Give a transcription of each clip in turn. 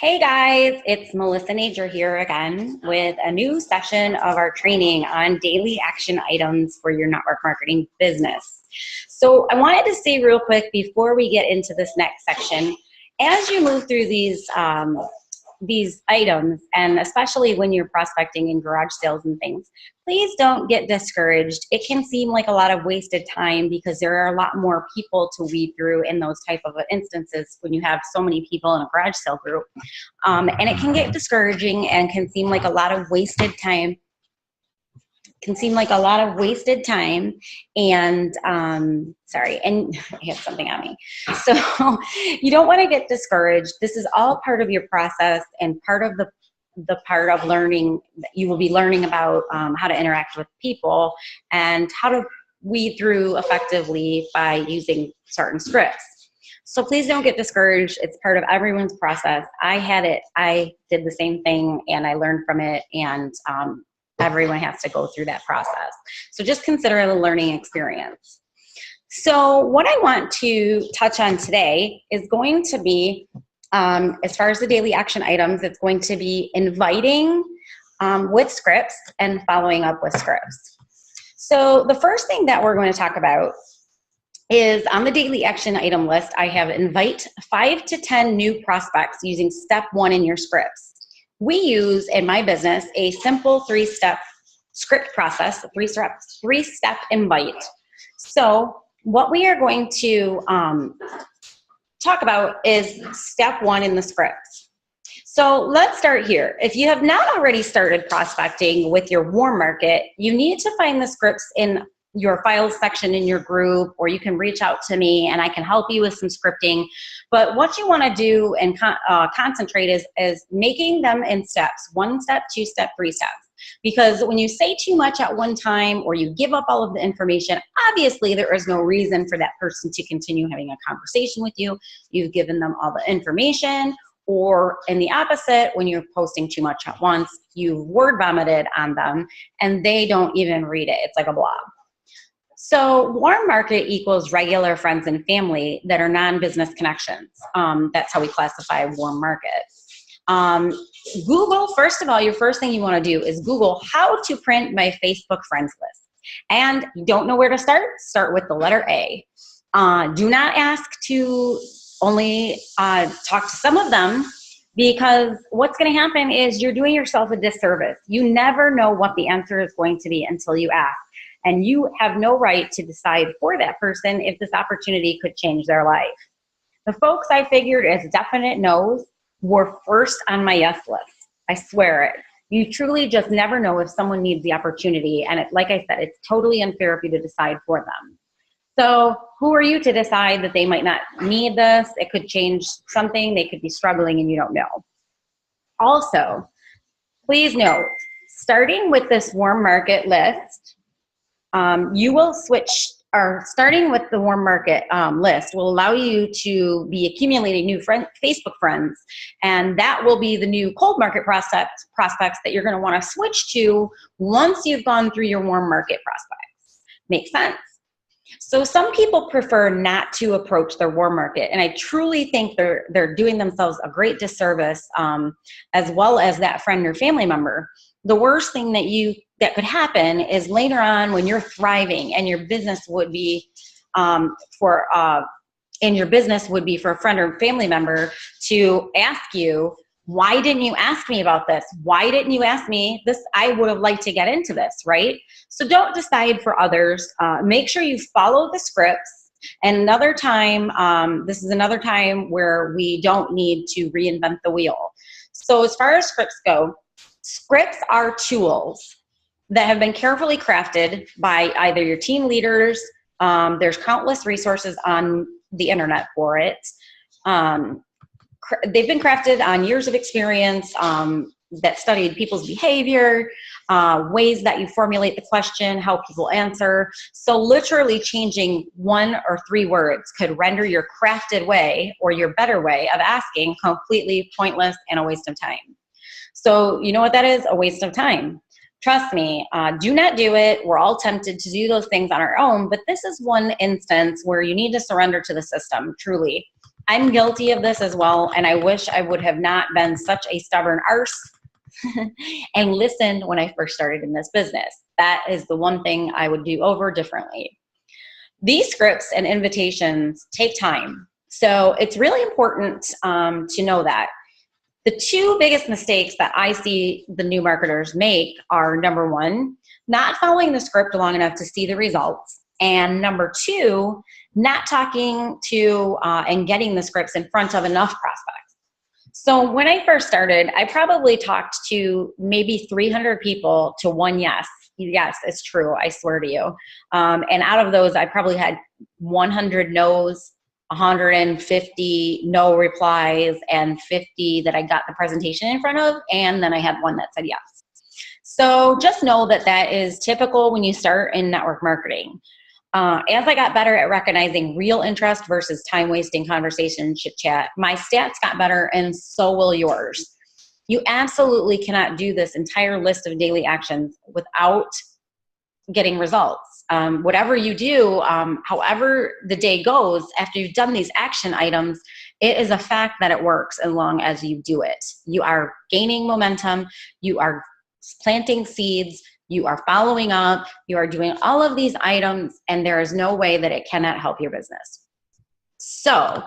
Hey guys, it's Melissa Nager here again with a new session of our training on daily action items for your network marketing business. So I wanted to say real quick before we get into this next section, as you move through these items, and especially when you're prospecting in garage sales and things, please don't get discouraged. It can seem like a lot of wasted time because there are a lot more people to weed through in those type of instances when you have so many people in a garage sale group. And it can get discouraging and can seem like a lot of wasted time and sorry, and I have something on me. So you don't want to get discouraged. This is all part of your process and part of the part of learning that you will be learning about how to interact with people and how to weed through effectively by using certain scripts. So please don't get discouraged. It's part of everyone's process. I did the same thing and I learned from it, and everyone has to go through that process. So just consider it a learning experience. So what I want to touch on today is going to be, as far as the daily action items, it's going to be inviting with scripts and following up with scripts. So the first thing that we're going to talk about is on the daily action item list, I have invite 5 to 10 new prospects using step 1 in your scripts. We use, in my business, a simple 3-step script process, a three-step invite. So what we are going to talk about is step 1 in the scripts. So let's start here. If you have not already started prospecting with your warm market, you need to find the scripts in your files section in your group, or you can reach out to me and I can help you with some scripting. But what you want to do and concentrate is making them in steps: 1 step, 2 step, 3 steps. Because when you say too much at one time or you give up all of the information, obviously there is no reason for that person to continue having a conversation with you. You've given them all the information. Or in the opposite, when you're posting too much at once, you've word vomited on them and they don't even read it. It's like a blog. So warm market equals regular friends and family that are non-business connections. That's how we classify warm market. Google, first of all, your first thing you want to do is Google how to print my Facebook friends list. And you don't know where to start? Start with the letter A. Do not ask to only talk to some of them, because what's going to happen is you're doing yourself a disservice. You never know what the answer is going to be until you ask. And you have no right to decide for that person if this opportunity could change their life. The folks I figured as definite no's were first on my yes list. I swear it. You truly just never know if someone needs the opportunity. And like I said, it's totally unfair for you to decide for them. So who are you to decide that they might not need this? It could change something. They could be struggling and you don't know. Also, please note, starting with this warm market list, you will switch, or starting with the warm market list will allow you to be accumulating new Facebook friends, and that will be the new cold market prospects that you're going to want to switch to once you've gone through your warm market prospects. Makes sense? So some people prefer not to approach their warm market, and I truly think they're doing themselves a great disservice, as well as that friend or family member. The worst thing that could happen is later on when you're thriving and your business would be for a friend or family member to ask you, why didn't you ask me about this? Why didn't you ask me this? I would have liked to get into this, right? So don't decide for others. Make sure you follow the scripts. And another time, this is another time where we don't need to reinvent the wheel. So as far as scripts go, scripts are tools that have been carefully crafted by either your team leaders. There's countless resources on the internet for it. They've been crafted on years of experience that studied people's behavior, ways that you formulate the question, how people answer. So literally changing 1 or 3 words could render your crafted way or your better way of asking completely pointless and a waste of time. So you know what that is? A waste of time. Trust me, do not do it. We're all tempted to do those things on our own, but this is one instance where you need to surrender to the system, truly. I'm guilty of this as well, and I wish I would have not been such a stubborn arse and listened when I first started in this business. That is the one thing I would do over differently. These scripts and invitations take time. So it's really important to know that. The two biggest mistakes that I see the new marketers make are, number one, not following the script long enough to see the results. And number two, not talking to and getting the scripts in front of enough prospects. So when I first started, I probably talked to maybe 300 people to one yes. Yes, it's true. I swear to you. And out of those, I probably had 100 no's, 150 no replies, and 50 that I got the presentation in front of. And then I had one that said yes. So just know that that is typical when you start in network marketing. As I got better at recognizing real interest versus time-wasting conversation chit chat, my stats got better, and so will yours. You absolutely cannot do this entire list of daily actions without getting results. Whatever you do, however the day goes, after you've done these action items, it is a fact that it works as long as you do it. You are gaining momentum, you are planting seeds, you are following up, you are doing all of these items, and there is no way that it cannot help your business. So,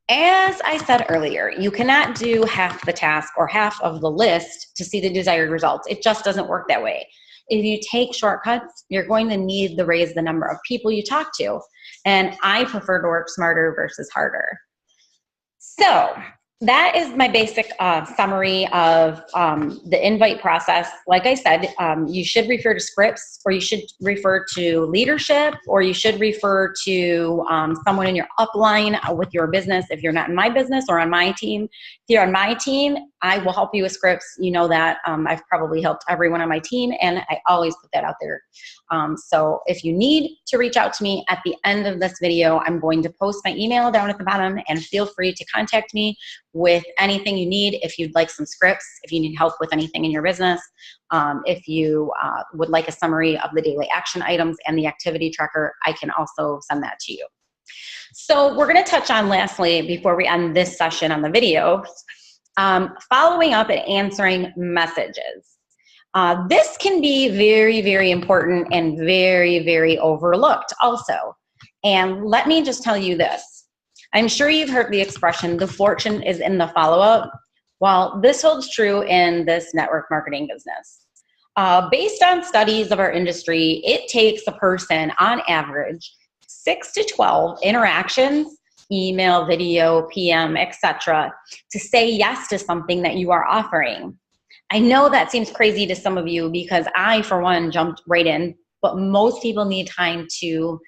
as I said earlier, you cannot do half the task or half of the list to see the desired results. It just doesn't work that way. If you take shortcuts, you're going to need to raise the number of people you talk to. And I prefer to work smarter versus harder. So that is my basic summary of the invite process. Like I said, you should refer to scripts, or you should refer to leadership, or you should refer to someone in your upline with your business if you're not in my business or on my team. If you're on my team, I will help you with scripts. You know that. I've probably helped everyone on my team, and I always put that out there. So if you need to reach out to me at the end of this video, I'm going to post my email down at the bottom, and feel free to contact me with anything you need. If you'd like some scripts, if you need help with anything in your business, if you would like a summary of the daily action items and the activity tracker, I can also send that to you. So we're going to touch on, lastly, before we end this session on the video, following up and answering messages. This can be very, very important and very, very overlooked also. And let me just tell you this. I'm sure you've heard the expression, the fortune is in the follow-up. Well, this holds true in this network marketing business. Based on studies of our industry, it takes a person, on average, 6 to 12 interactions, email, video, PM, etc., to say yes to something that you are offering. I know that seems crazy to some of you, because I, for one, jumped right in, but most people need time to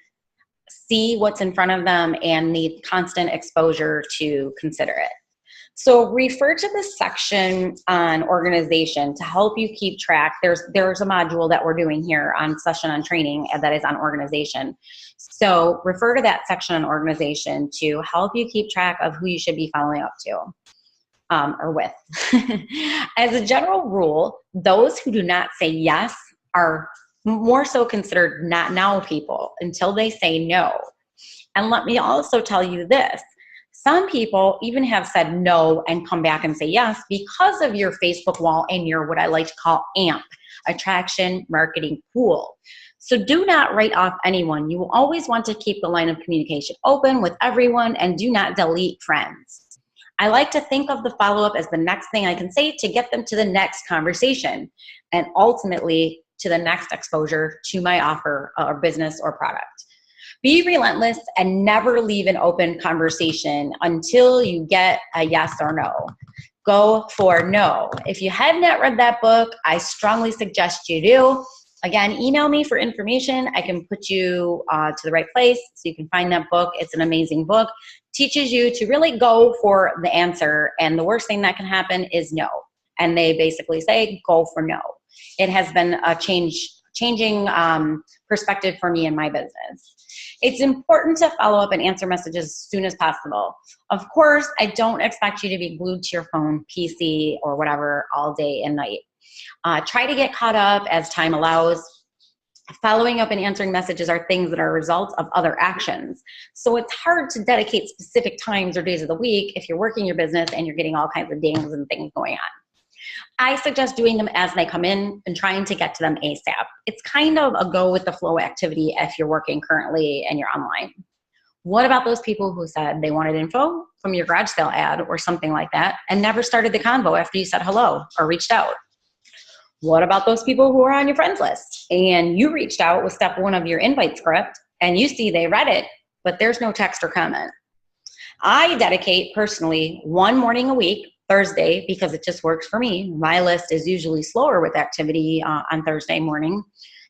see what's in front of them and need constant exposure to consider it. So refer to the section on organization to help you keep track. There's a module that we're doing here on Session on Training that is on organization. So refer to that section on organization to help you keep track of who you should be following up to. Or with. As a general rule, those who do not say yes are more so considered not now people until they say no. And let me also tell you this. Some people even have said no and come back and say yes because of your Facebook wall and your, what I like to call, AMP, attraction marketing pool. So do not write off anyone. You will always want to keep the line of communication open with everyone, and do not delete friends. I like to think of the follow-up as the next thing I can say to get them to the next conversation, and ultimately to the next exposure to my offer or business or product. Be relentless and never leave an open conversation until you get a yes or no. Go for no. If you have not read that book, I strongly suggest you do. Again, email me for information. I can put you to the right place so you can find that book. It's an amazing book. Teaches you to really go for the answer, and the worst thing that can happen is no. And they basically say, go for no. It has been a changing perspective for me in my business. It's important to follow up and answer messages as soon as possible. Of course, I don't expect you to be glued to your phone, PC, or whatever all day and night. Try to get caught up as time allows. Following up and answering messages are things that are results of other actions. So it's hard to dedicate specific times or days of the week if you're working your business and you're getting all kinds of dings and things going on. I suggest doing them as they come in and trying to get to them ASAP. It's kind of a go with the flow activity if you're working currently and you're online. What about those people who said they wanted info from your garage sale ad or something like that and never started the convo after you said hello or reached out? What about those people who are on your friends list and you reached out with step 1 of your invite script and you see they read it, but there's no text or comment? I dedicate personally 1 morning a week, Thursday, because it just works for me. My list is usually slower with activity on Thursday morning,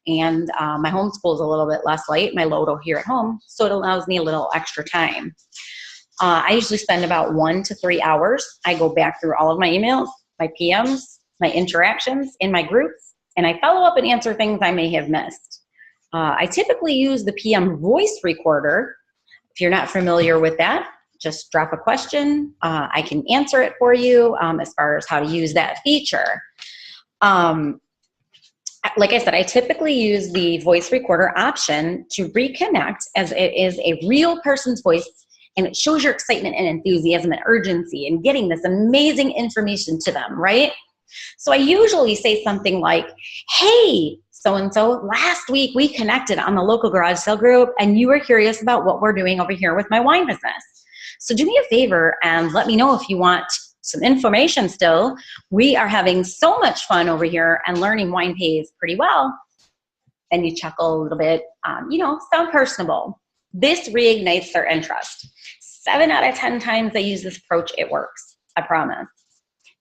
and my homeschool is a little bit less light, my load here at home, so it allows me a little extra time. I usually spend about 1 to 3 hours. I go back through all of my emails, my PMs, my interactions in my groups, and I follow up and answer things I may have missed. I typically use the PM voice recorder. If you're not familiar with that, just drop a question. I can answer it for you as far as how to use that feature. Like I said, I typically use the voice recorder option to reconnect, as it is a real person's voice and it shows your excitement and enthusiasm and urgency in getting this amazing information to them, right? So I usually say something like, hey, so-and-so, last week we connected on the local garage sale group and you were curious about what we're doing over here with my wine business. So do me a favor and let me know if you want some information still. We are having so much fun over here and learning wine pays pretty well. And you chuckle a little bit, sound personable. This reignites their interest. 7 out of 10 times I use this approach, it works, I promise.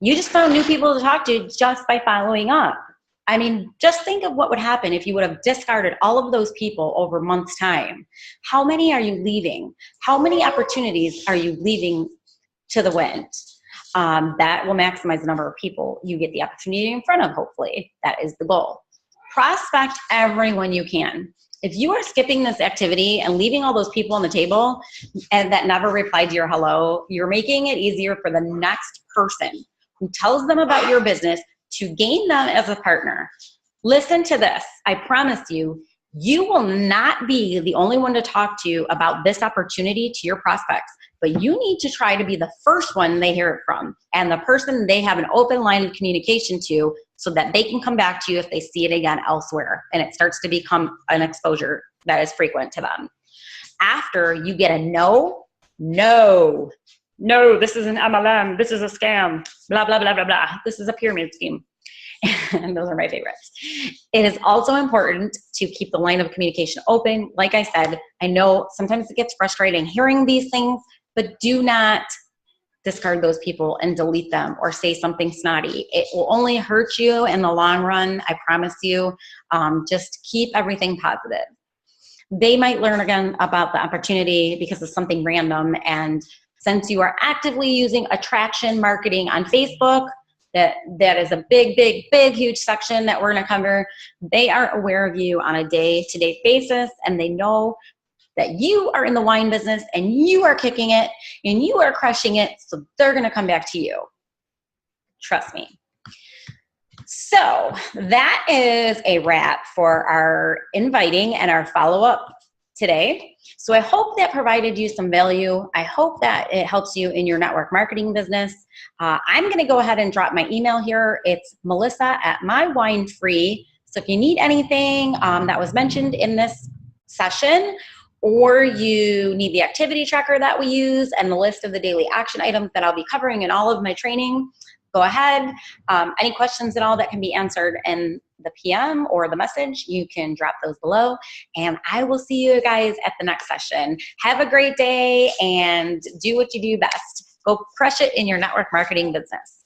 You just found new people to talk to just by following up. I mean, just think of what would happen if you would have discarded all of those people over months' time. How many are you leaving? How many opportunities are you leaving to the wind? That will maximize the number of people you get the opportunity in front of, hopefully. That is the goal. Prospect everyone you can. If you are skipping this activity and leaving all those people on the table and that never replied to your hello, you're making it easier for the next person who tells them about your business to gain them as a partner. Listen to this. I promise you, you will not be the only one to talk to about this opportunity to your prospects, but you need to try to be the first one they hear it from and the person they have an open line of communication to so that they can come back to you if they see it again elsewhere and it starts to become an exposure that is frequent to them. After you get a no, this is an MLM, this is a scam, blah, blah, blah, blah, blah. This is a pyramid scheme. And those are my favorites. It is also important to keep the line of communication open. Like I said, I know sometimes it gets frustrating hearing these things, but do not discard those people and delete them or say something snotty. It will only hurt you in the long run, I promise you. Just keep everything positive. They might learn again about the opportunity because of something random, and since you are actively using attraction marketing on Facebook, that is a big, huge section that we're going to cover. They are aware of you on a day-to-day basis, and they know that you are in the wine business and you are kicking it and you are crushing it, so they're going to come back to you. Trust me. So that is a wrap for our inviting and our follow-up today. So I hope that provided you some value. I hope that it helps you in your network marketing business. I'm going to go ahead and drop my email here. It's melissa@mywinefree. So if you need anything that was mentioned in this session, or you need the activity tracker that we use and the list of the daily action items that I'll be covering in all of my training, go ahead. Any questions at all that can be answered in the PM or the message, you can drop those below. And I will see you guys at the next session. Have a great day and do what you do best. Go crush it in your network marketing business.